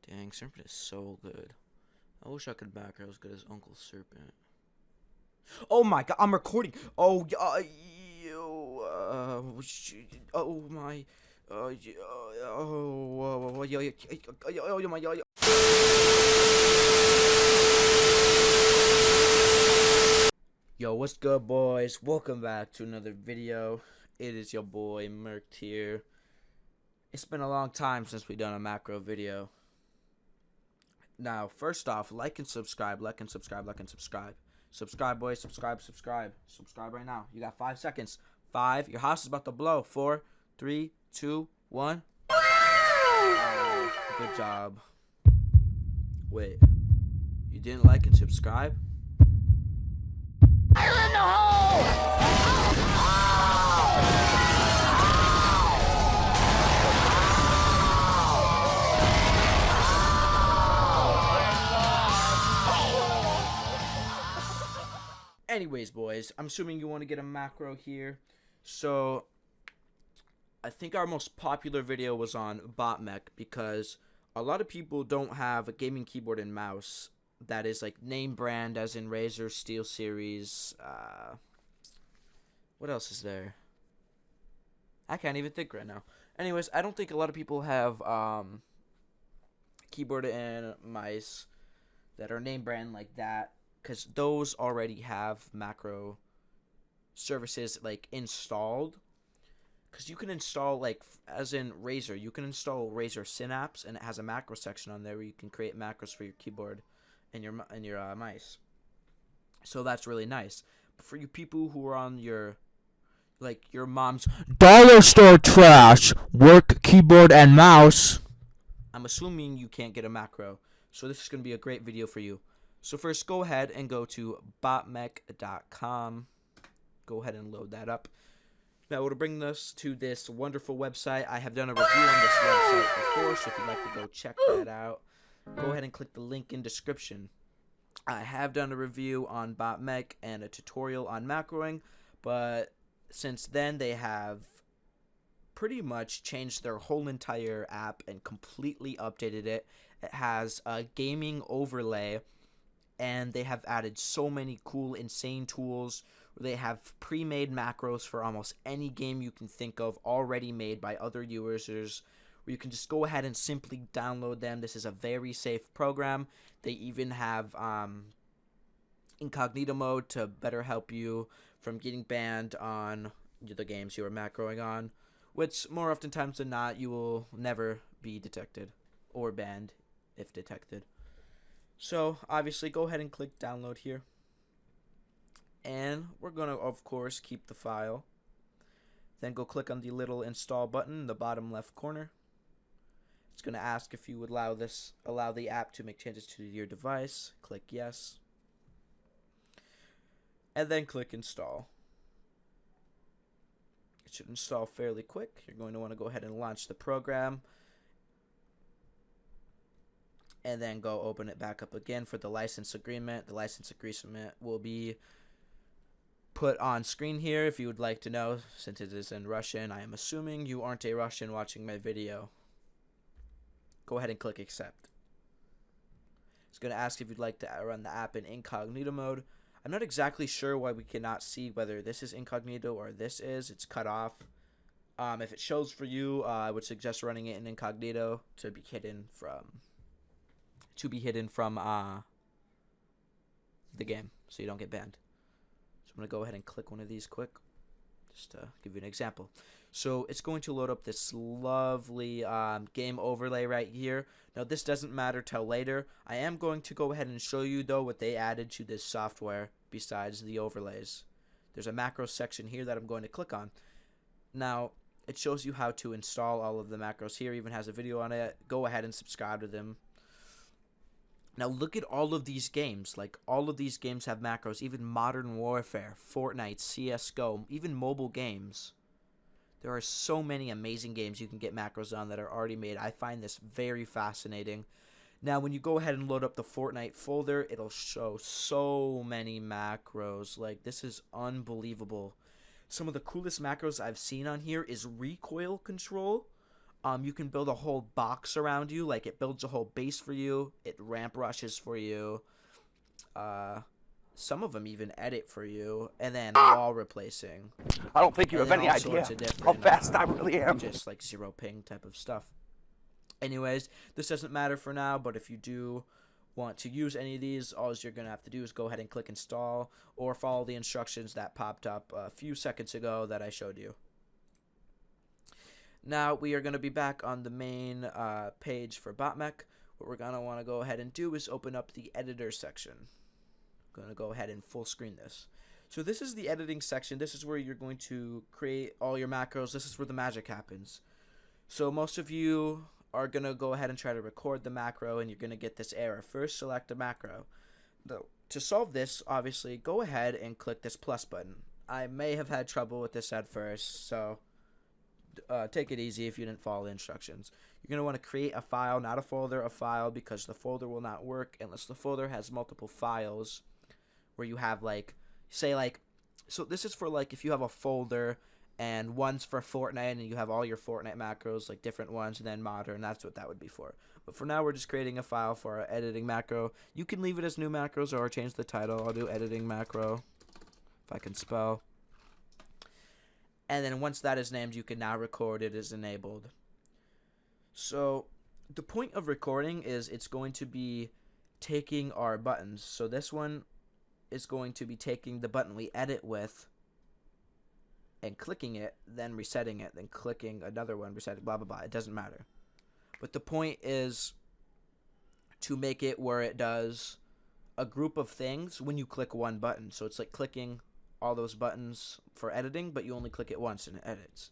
Dang, Serpent is so good. I wish I could back her as good as Uncle Serpent. Oh my god, I'm recording. Oh, oh my. My. Yo, what's good, boys? Welcome back to another video. It is your boy Merc here. It's been a long time since we done a macro video. Now, first off, like and subscribe. Subscribe, boys. Subscribe right now. You got 5 seconds. 5. Your house is about to blow. 4, 3, 2, 1. Good job. Wait. You didn't like and subscribe? Fire in the hole! Anyways, boys, I'm assuming you want to get a macro here. So, I think our most popular video was on bot mech because a lot of people don't have a gaming keyboard and mouse that is like name brand, as in Razer, SteelSeries. What else is there? I can't even think right now. Anyways, I don't think a lot of people have keyboard and mice that are name brand like that, because those already have macro services like installed. Because you can install, like, as in Razer, you can install Razer Synapse, and it has a macro section on there where you can create macros for your keyboard and your mice. So that's really nice. But for you people who are on your, like, your mom's dollar store trash work keyboard and mouse, I'm assuming you can't get a macro. So this is going to be a great video for you. So first, go ahead and go to botmech.com. Go ahead and load that up. Now, it'll bring us to this wonderful website. I have done a review on this website before, so if you'd like to go check that out, go ahead and click the link in description. I have done a review on botmech and a tutorial on macroing, but since then they have pretty much changed their whole entire app and completely updated it. It has a gaming overlay, and they have added so many cool, insane tools. They have pre-made macros for almost any game you can think of, already made by other users, where you can just go ahead and simply download them. This is a very safe program. They even have incognito mode to better help you from getting banned on the games you are macroing on, which more oftentimes than not, you will never be detected or banned if detected. So, obviously, go ahead and click download here. And we're going to, of course, keep the file. Then go click on the little install button in the bottom left corner. It's going to ask if you would allow the app to make changes to your device. Click yes. And then click install. It should install fairly quick. You're going to want to go ahead and launch the program. And then go open it back up again for the license agreement. The license agreement will be put on screen here if you would like to know, since it is in Russian. I am assuming you aren't a Russian watching my video. Go ahead and click accept. It's going to ask if you'd like to run the app in incognito mode. I'm not exactly sure why we cannot see whether this is incognito or this is. It's cut off. If it shows for you, I would suggest running it in incognito to be hidden from the game, so you don't get banned. So I'm going to go ahead and click one of these quick, just to give you an example. So it's going to load up this lovely game overlay right here. Now, this doesn't matter till later. I am going to go ahead and show you, though, what they added to this software besides the overlays. There's a macro section here that I'm going to click on. Now, it shows you how to install all of the macros here. Even has a video on it. Go ahead and subscribe to them. Now look at all of these games. Like, all of these games have macros. Even Modern Warfare, Fortnite, CSGO, even mobile games. There are so many amazing games you can get macros on that are already made. I find this very fascinating. Now, when you go ahead and load up the Fortnite folder, it'll show so many macros. Like, this is unbelievable. Some of the coolest macros I've seen on here is recoil control. You can build a whole box around you, like it builds a whole base for you. It ramp rushes for you. Some of them even edit for you, and then wall replacing. I don't think you And have then any all idea sorts of different, how fast I really am. just like 0 ping type of stuff. Anyways, this doesn't matter for now, but if you do want to use any of these, all you're going to have to do is go ahead and click install or follow the instructions that popped up a few seconds ago that I showed you. Now we are going to be back on the main page for BotMech. What we're going to want to go ahead and do is open up the editor section. I'm going to go ahead and full screen this. So this is the editing section. This is where you're going to create all your macros. This is where the magic happens. So most of you are going to go ahead and try to record the macro, and you're going to get this error. First, select a macro. To solve this, obviously, go ahead and click this plus button. I may have had trouble with this at first, so take it easy if you didn't follow the instructions. You're going to want to create a file, not a folder, a file, because the folder will not work unless the folder has multiple files where you have, like, say, like, so this is for, like, if you have a folder and one's for Fortnite and you have all your Fortnite macros, like different ones, and then modern, that's what that would be for. But for now, we're just creating a file for our editing macro. You can leave it as new macros or change the title. I'll do editing macro, if I can spell. And then once that is named, you can now record it as enabled. So the point of recording is it's going to be taking our buttons. So this one is going to be taking the button we edit with and clicking it, then resetting it, then clicking another one, resetting, blah, blah, blah. It doesn't matter. But the point is to make it where it does a group of things when you click one button. So it's like clicking all those buttons for editing, but you only click it once and it edits.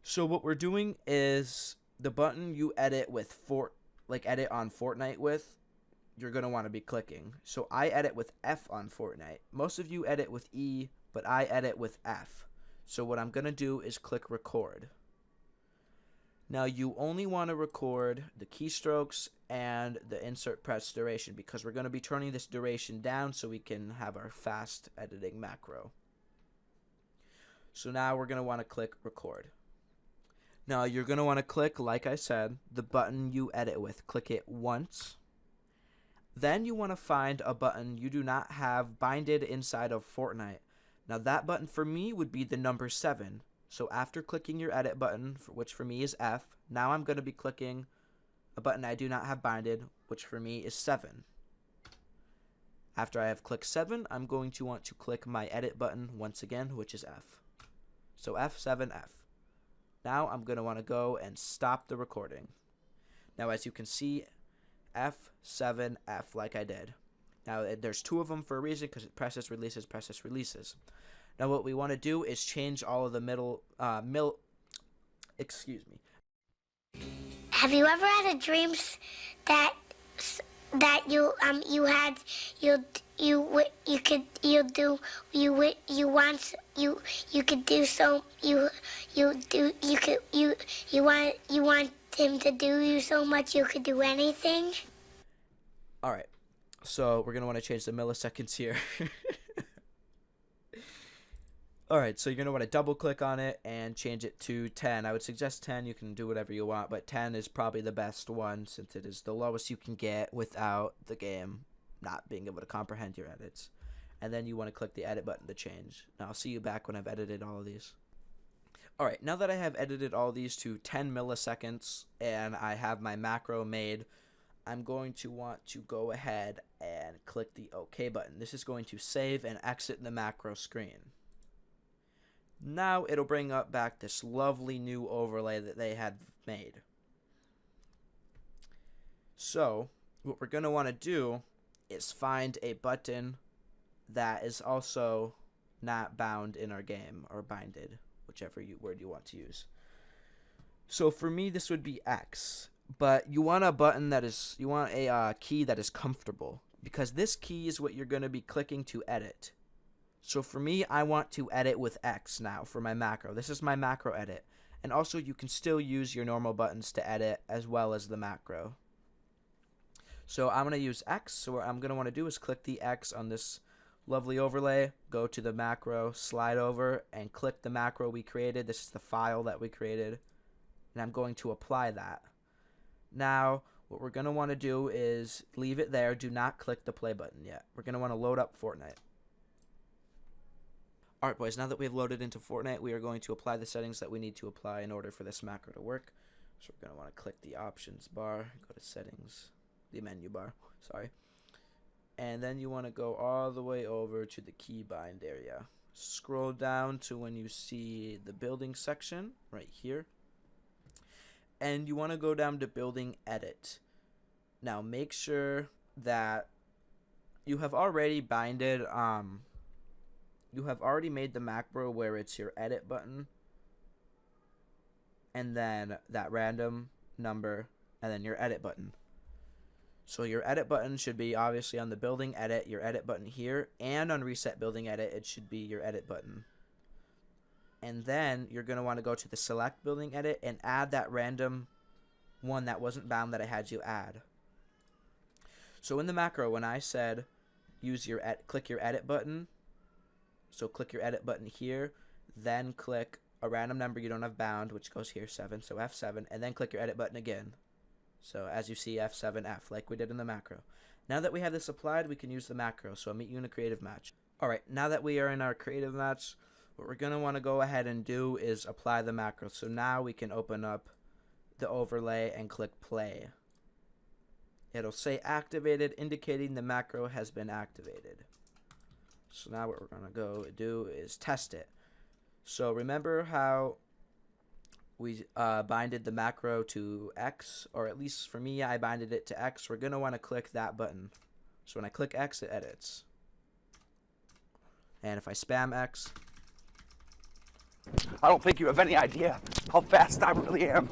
So what we're doing is the button you edit with edit on Fortnite with, you're going to want to be clicking. So I edit with F on Fortnite. Most of you edit with E, but I edit with F. So what I'm going to do is click record. Now you only want to record the keystrokes and the insert press duration, because we're going to be turning this duration down so we can have our fast editing macro. So now we're going to want to click record. Now you're going to want to click, like I said, the button you edit with. Click it once. Then you want to find a button you do not have binded inside of Fortnite. Now that button for me would be the number 7. So after clicking your edit button, which for me is F, now I'm going to be clicking a button I do not have binded, which for me is 7. After I have clicked 7, I'm going to want to click my edit button once again, which is F. So F7F. Now I'm going to want to go and stop the recording. Now as you can see, F7F like I did. Now there's 2 of them for a reason, because it presses, releases, presses, releases. Now what we want to do is change all of the excuse me. Have you ever had a dream that you want him to do you so much you could do anything? All right. So we're going to want to change the milliseconds here. Alright, so you're going to want to double click on it and change it to 10. I would suggest 10. You can do whatever you want, but 10 is probably the best one, since it is the lowest you can get without the game not being able to comprehend your edits. And then you want to click the edit button to change. Now I'll see you back when I've edited all of these. Alright, now that I have edited all these to 10 milliseconds and I have my macro made, I'm going to want to go ahead and click the OK button. This is going to save and exit the macro screen. Now it'll bring up back this lovely new overlay that they had made. So what we're going to want to do is find a button that is also not bound in our game, or binded, whichever word you want to use. So for me, this would be X, but you want a button that is, you want a key that is comfortable, because this key is what you're going to be clicking to edit. So for me, I want to edit with X now for my macro. This is my macro edit. And also, you can still use your normal buttons to edit as well as the macro. So I'm going to use X. So what I'm going to want to do is click the X on this lovely overlay, go to the macro, slide over, and click the macro we created. This is the file that we created. and I'm going to apply that. Now, what we're going to want to do is leave it there. Do not click the play button yet. We're going to want to load up Fortnite. Alright boys, now that we've loaded into Fortnite, we are going to apply the settings that we need to apply in order for this macro to work. So we're going to want to click the options bar, go to settings, the menu bar, sorry. And then you want to go all the way over to the keybind area. Scroll down to when you see the building section right here. And you want to go down to building edit. Now make sure that you have already binded you have already made the macro where it's your edit button and then that random number and then your edit button. So your edit button should be obviously on the building edit, your edit button here, and on reset building edit it should be your edit button. And then you're going to want to go to the select building edit and add that random one that wasn't bound that I had you add. So in the macro, when I said click your edit button, so click your edit button here, then click a random number you don't have bound, which goes here, 7, so F7, and then click your edit button again. So as you see, F7F, like we did in the macro. Now that we have this applied, we can use the macro, so I'll meet you in a creative match. Alright, now that we are in our creative match, what we're going to want to go ahead and do is apply the macro. So now we can open up the overlay and click play. It'll say activated, indicating the macro has been activated. So now what we're going to go do is test it. So remember how we binded the macro to X, or at least for me, I binded it to X. We're going to want to click that button. So when I click X, it edits. And if I spam X, I don't think you have any idea how fast I really am.